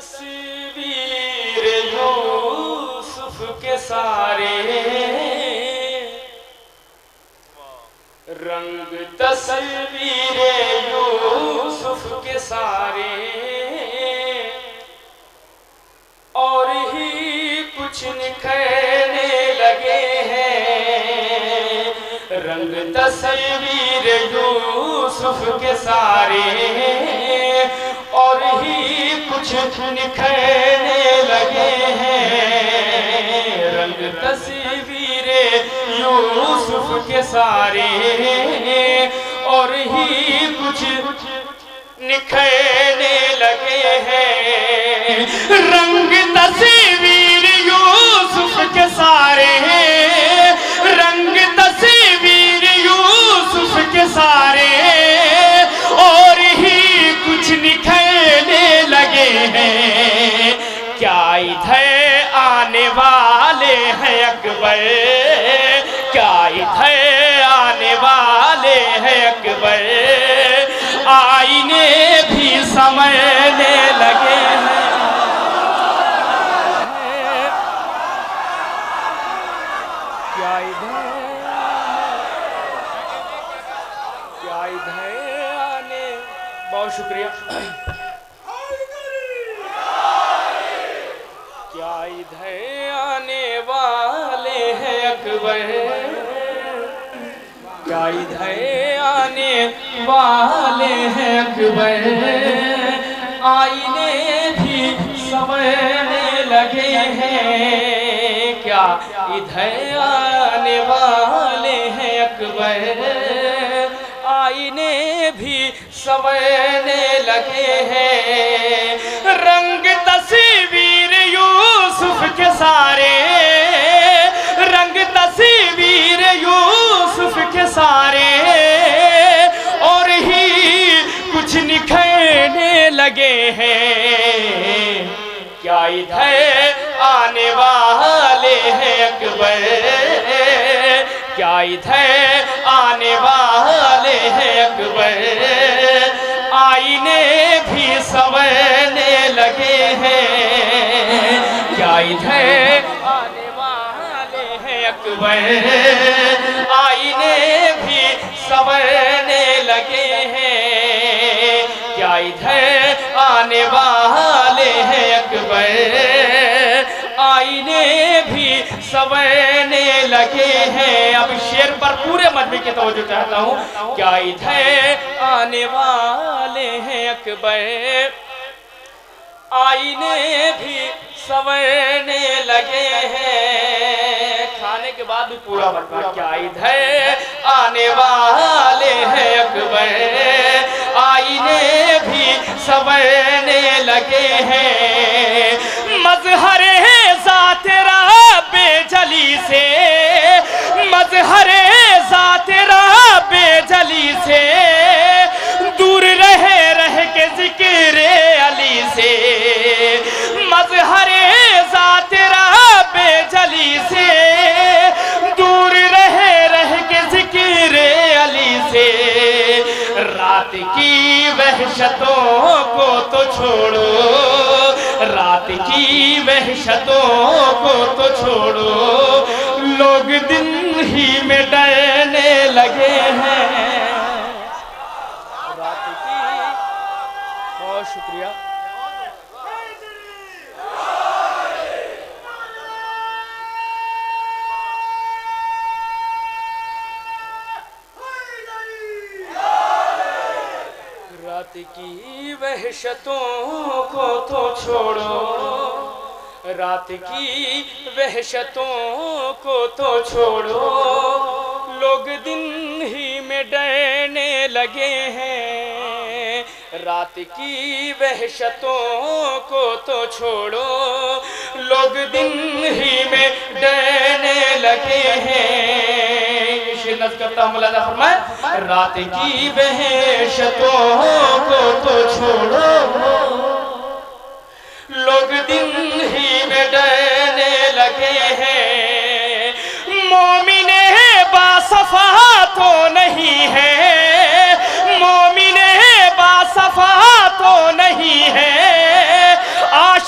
تصویر یوسف کے سارے رنگ تصویر یوسف کے سارے اور ہی کچھ نکھرنے لگے ہیں رنگ تصویر یوسف کے سارے اور ہی کچھ نکھرنے لگے ہیں رنگ تصویر یوسف کے سارے اور ہی کچھ نکھرنے لگے ہیں رنگ تصویر یوسف کے سارے رنگ تصویر یوسف کے سارے اور ہی کچھ نکھرنے لگے ہیں کیا ادھر آنے والے ہیں اکبر کیا ادھر آنے والے ہیں اکبر آئینے بھی سمجھنے لگے ہیں کیا ادھر آنے بہت شکریہ کیا ادھر آنے والے ہیں اکبر کیا ادھر آنے والے ہیں اکبر آئینے بھی سمجھنے لگے ہیں کیا ادھر آنے والے ہیں اکبر آئینے بھی سمجھنے لگے ہیں رنگ تصویر یوسف کے سارے رنگ تصویر یوسف کے سارے اور ہی کچھ نکھرنے لگے ہیں کیا ادھر آنے والے ہیں اکبر کیا ادھر آنے والے ہیں اکبر آئینے بھی سمجھنے لگے ہیں کیا ادھر آنے والے ہیں اکبر آئینے بھی سمجھنے لگے ہیں کیا ادھر آنے والے ہیں اکبر آئینے بھی سمجھنے لگے ہیں اب شعر پر پورے مجمع کی توجہ چاہتا ہوں کیا ادھر آنے والے ہیں اکبر آئینے بھی سمجھنے لگے ہیں کھانے کے بعد بھی پورا مجمع کیا ادھر آنے والے ہیں اکبر آئینے بھی سمجھنے لگے ہیں مظہر ذات رب جلی سے مظہر ذات رب جلی سے دور رہ کے ذکر علی سے مظہر ذات رب جلی سے دور رہ کے ذکر علی سے رات کی وحشتوں کو تو چھوڑو رات کی وحشتوں کو تو چھوڑو لوگ دن ہی میں ڈرنے لگے ہیں رات کی بہت شکریہ رات کی وحشتوں کو تو چھوڑو رات کی وحشتوں کو تو چھوڑو لوگ دن ہی میں ڈرنے لگے ہیں رات کی وحشتوں کو تو چھوڑو لوگ دن ہی میں ڈرنے لگے ہیں نظر کرتا ہوں ملاحظہ فرمائے رات کی وحشتوں کو تو چھوڑو لوگ دن ہی میں ڈرنے لگے ہیں مومن باصفا تو نہیں ہے مومن باصفا تو نہیں ہے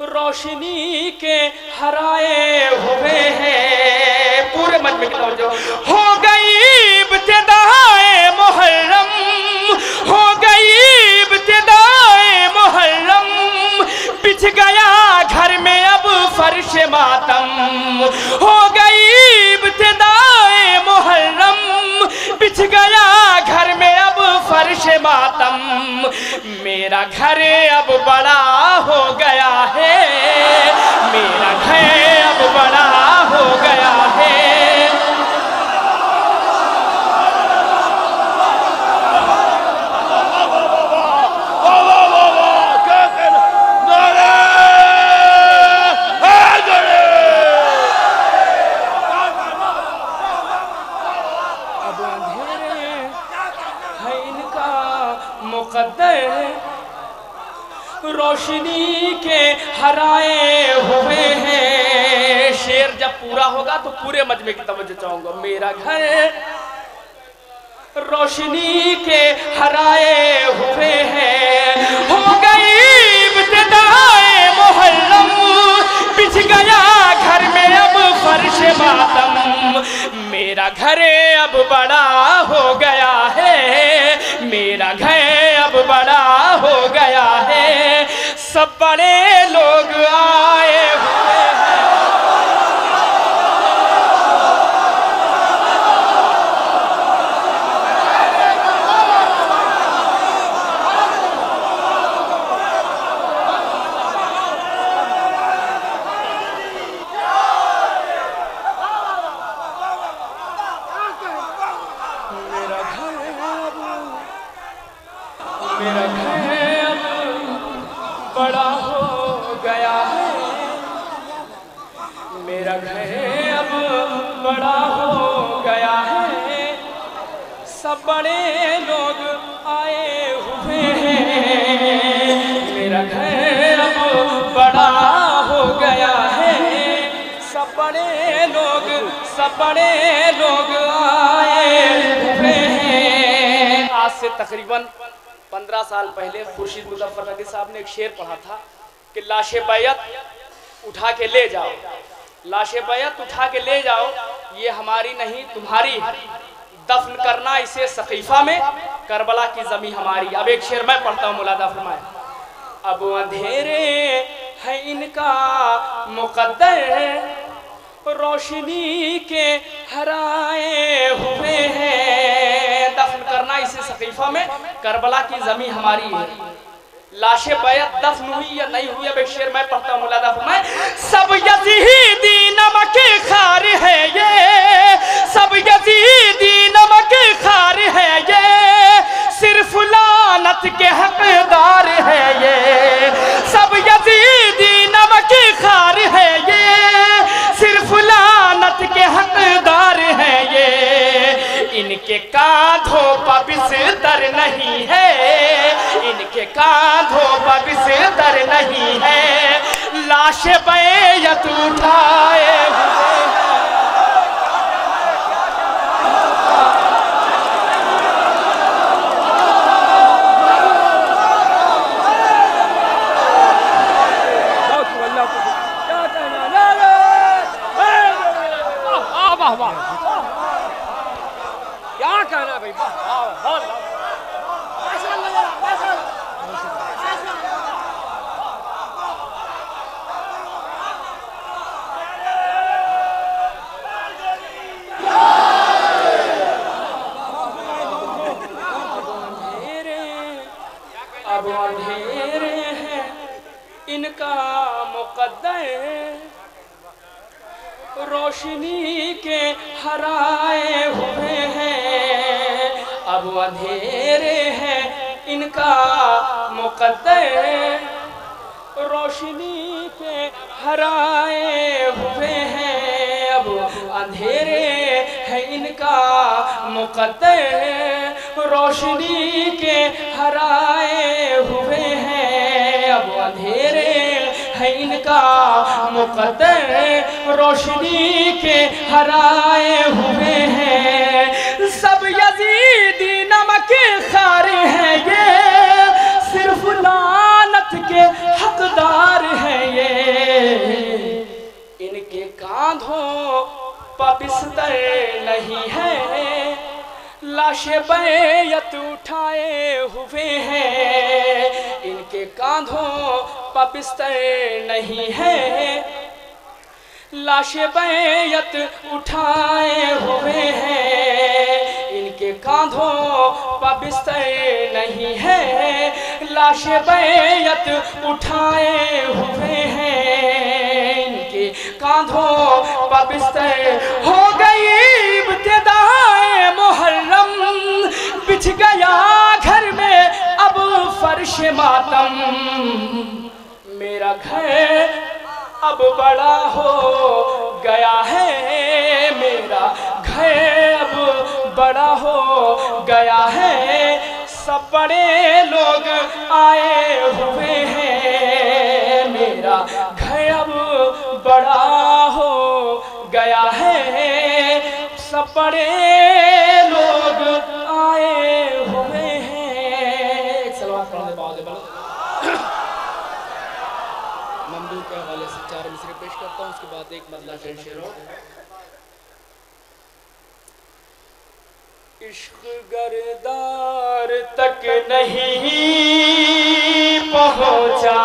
روشنی کے ہرائے ہوئے ہیں. پورے مجمع کی توجہ. ہو گئی ابتدائے محرم، ہو گئی ابتدائے محرم، بچھ گیا گھر میں اب فرش ماتم. ہو گئی ابتدائے محرم، بچھ گیا گھر میں اب فرش ماتم. میرا گھر اب بڑا ہو گیا ہے، میرا گھر اب بڑا ہو گیا ہے. اب اندھیرے ہے ان کا مقدر، روشنی کے ہرائے ہوئے ہیں. شعر جب پورا ہوگا تو پورے مجمع کی توجہ چاہوں گا. میرا گھر روشنی کے ہرائے ہوئے ہیں. ہو گئی ابتدائے محرم، بچھ گیا گھر میں اب فرش ماتم. میرا گھر اب بڑا ہو گیا ہے، میرا گھر اب بڑا ہو گیا ہے. سب بڑے لوگ آئے ہوئے ہیں. میرا گھر اب بڑا ہو گیا ہے، میرا گھر اب بڑا ہو گیا ہے. سب بڑے لوگ آئے ہوئے ہیں. میرا گھر اب بڑا ہو گیا ہے. سب بڑے لوگ آئے ہوئے ہیں. آج سے تقریباً 15 سال پہلے خورشید مظفر نقوی صاحب نے ایک شعر پڑھا تھا کہ لاش بیعت اٹھا کے لے جاؤ، لاش بیعت اٹھا کے لے جاؤ، یہ ہماری نہیں تمہاری، دفن کرنا اسے سقیفہ میں، کربلا کی زمین ہماری. اب ایک شعر میں پڑھتا ہوں، ملاحظہ فرمائیں. اب اندھیرے ہے ان کا مقدر، روشنی کے ہرائے ہوئے ہیں. دفن کرنا اسے سقیفہ میں، کربلا کی زمین ہماری ہے. لاش بیعت دفن ہوئی یا نہیں ہوئی، اب ایک شعر میں پڑھتا ہوں، ملاحظہ فرمائیں. سب یزیدی نمک خار ہے یہ، سب یزیدی نمک خار ہے یہ، صرف لعنت کے حقدار ہے یہ. سب یزیدی نمک خار ہے یہ، صرف لعنت کے حقدار ہے یہ. ان کے کاندھوں پر بستر نہیں ہے، ان کے کاندھوں پر بستر نہیں ہے. لاش بیعت اٹھائے ہوئے کیا کہنا بھائی. اب اندھیرے ہیں ان کا مقدر، روشنی کے ہرائے ہوئے ہیں. اب اندھیرے ہیں ان کا مقدر، روشنی کے ہرائے ہوئے ہیں. اب اندھیرے ہیں ان کا مقدر، روشنی کے ہرائے ہوئے ہیں. اب اندھیرے ہیں ان کا مقدر، روشنی کے ہرائے ہوئے ہیں. سب یزیدی نمک خار ہیں یہ، صرف لعنت کے حقدار ہیں یہ. کاندھوں پہ بستر نہیں ہے، لاش بیعت اٹھائے ہوئے ہیں، ان کے کاندھوں پہ بستر نہیں ہے، لاش بیعت اٹھائے ہوئے ہیں، ان کے کاندھوں پہ بستر نہیں ہے، لاش بیعت اٹھائے ہوئے ہیں، ان کے کاندھوں پہ بستر ہو گئی ابتدائے محرم، بچھ گیا گھر میں اب فرش ماتم، میرا گھر اب بڑا ہو گیا ہے، میرا گھر اب بڑا ہو گیا ہے، سب بڑے لوگ آئے ہوئے ہیں، میرا گھر اب بڑا ہو گیا ہے، سب بڑے لوگ آئے ہوئے ہیں۔ ایک سلوات پڑھنے باؤ دے بلد ممدوح کے حوالے سے 4 مصرے پیش کرتا ہوں، اس کے بعد ایک مطلع چند شعر ہو۔ عشق گردار تک نہیں پہنچا،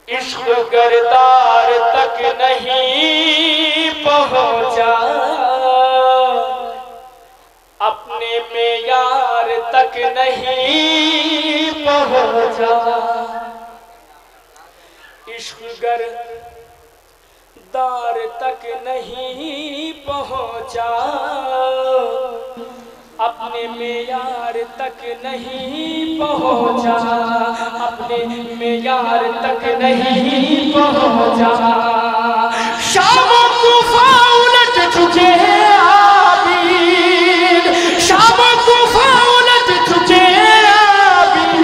عشق گردار تک نہیں پہنچا، اپنے معیار تک نہیں پہنچا، عشق گردار تک نہیں پہنچا، اپنے معیار تک نہیں پہنچا، اپنے معیار تک نہیں پہنچا، شام و کوفہ الٹ چکے ہیں عابد، شام و کوفہ الٹ چکے ہیں عابد،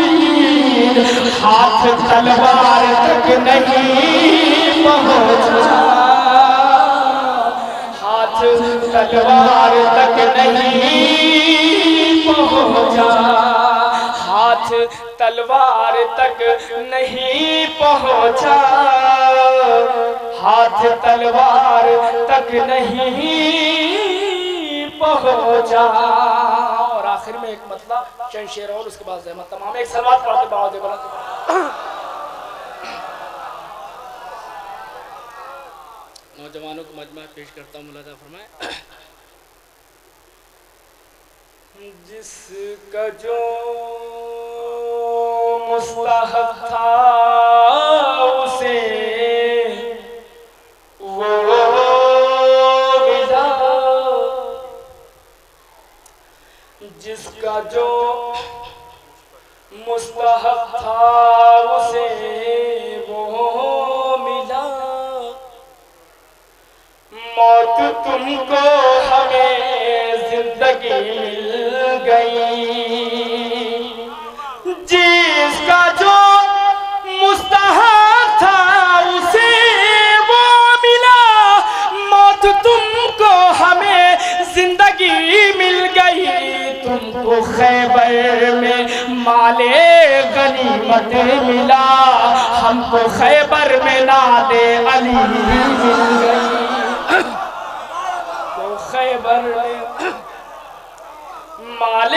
ہاتھ تلوار تک نہیں پہنچا، ہاتھ تلوار تک نہیں پہنچا، ہاتھ تلوار تک نہیں پہنچا، ہاتھ تلوار تک نہیں پہنچا۔ اور آخر میں ایک مطلع چند شعر اور اس کے بعد زحمت تمام، ایک سلوات پڑھتے باؤ دے بلند۔ نوجوانوں کو مجمع پیش کرتا ہوں، ملاحظہ فرمائیں۔ جس کا جو مستحق تھا اسے وہ ملا، جس کا جو مستحق تھا اسے وہ ملا، موت تم کو ہمیں زندگی مل گئی، جس کا جو مستحق تھا اسے وہ ملا، موت تم کو ہمیں زندگی مل گئی، تم کو خیبر میں مال غنیمت ملا، ہم کو خیبر میں ناد علی مل گئی، خیبر میں مال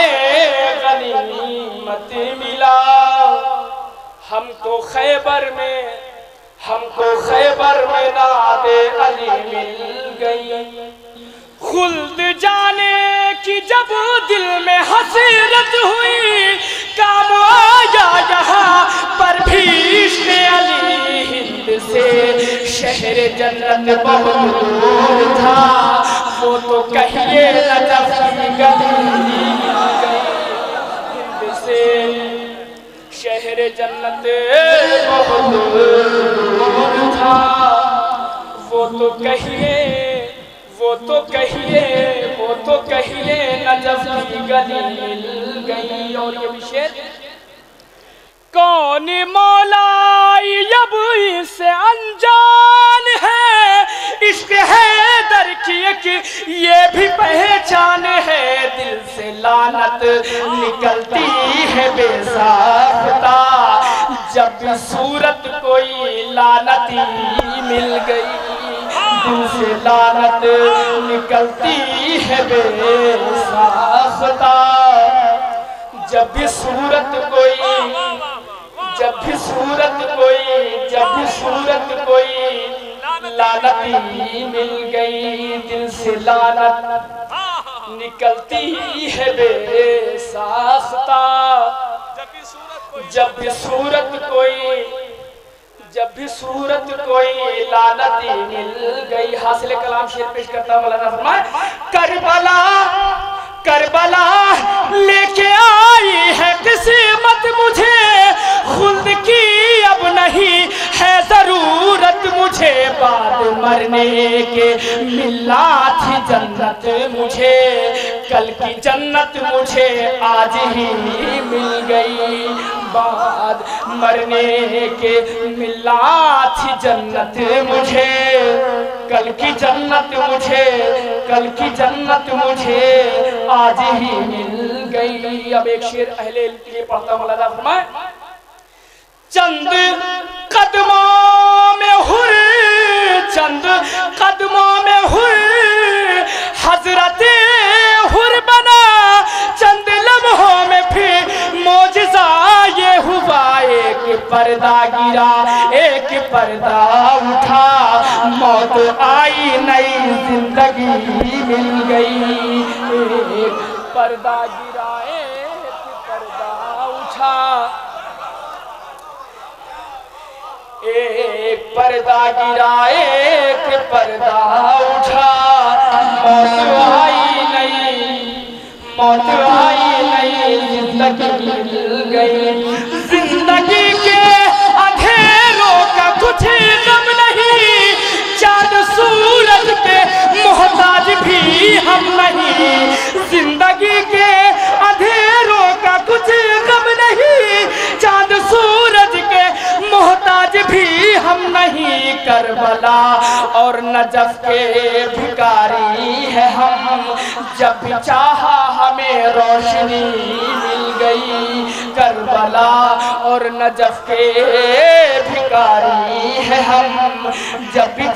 غنیمت ملا، ہم کو خیبر میں ناد علی مل گئی، خلد جانے کی جب دل میں حسرت ہوئی، کام آیا یہاں پر بھیشم علی، ہند سے شہر جنت بہت دور تھا، وہ تو کہیے نجف کی گلی گئی، ہند سے شہر جنت بہت دور تھا، وہ تو کہیے نجف کی گلی مل گئی۔ اور یہ بھی شعر، کون مولا اب اس سے انجان ہے، عشق حیدر کی ایک یہ بھی پہچان ہے، دل سے لعنت نکلتی ہے بے ساختہ، جب بھی صورت کوئی لعنتی مل گئی دل سے لعنت نکلتی ہے بے ساختہ جب بھی صورت کوئی لعنتی مل گئی دل سے لعنت نکلتی ہے بے ساختہ جب بھی صورت کوئی لعنتی مل گئی حاصل کلام شعر پیش کرتا مولانا فرمائے کربلا لے کے آئی ہے قسمت مجھے خلد کی اب نہیں ہے ضرورت مجھے بعد مرنے کے ملا تھی جنت مجھے کل کی جنت مجھے آج ہی مل گئی بعد مرنے کے ملا تھی جنت مجھے کل کی جنت مجھے آج ہی مل گئی اب ایک شعر اہل علم کے لیے پڑھتا ہوں مولانا فرمائے چند قدموں میں ہر حضرت ہر بنا چند لمحوں میں پھر معجزہ یہ ہوا ایک پردہ گرا ایک پردہ اٹھا موت آئی نئی زندگی مل گئی ایک پردہ گرا ایک پردہ اٹھا ایک پردہ گرا ایک پردہ اٹھا موت آئی نئی زندگی مل گئی زندگی کے اندھیروں کا کچھ غم نہیں چاند سورج پہ محتاج بھی ہم نہیں زندگی کے اندھیروں کا کچھ غم نہیں چاند سورج کے محتاج بھی ہم نہیں کربلا اور نجف کے بھکاری ہے ہم جب بھی چاہا ہمیں روشنی مل گئی کربلا اور نجف کے بھکاری ہے ہم جب بھی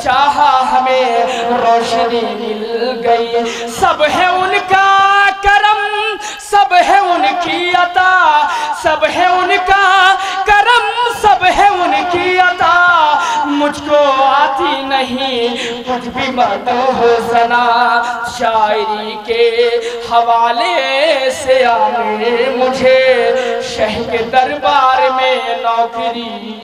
چاہا ہمیں روشنی مل گئی سب ہے ان کا کرم سب ہے ان کی عطا سب ہے ان کا کرم سب ہے ان کی عطا مجھ کو آتی نہیں کچھ بھی مدح ثنا شاعری کے حوالے سے آنے مجھے شہ کے دربار میں نوکری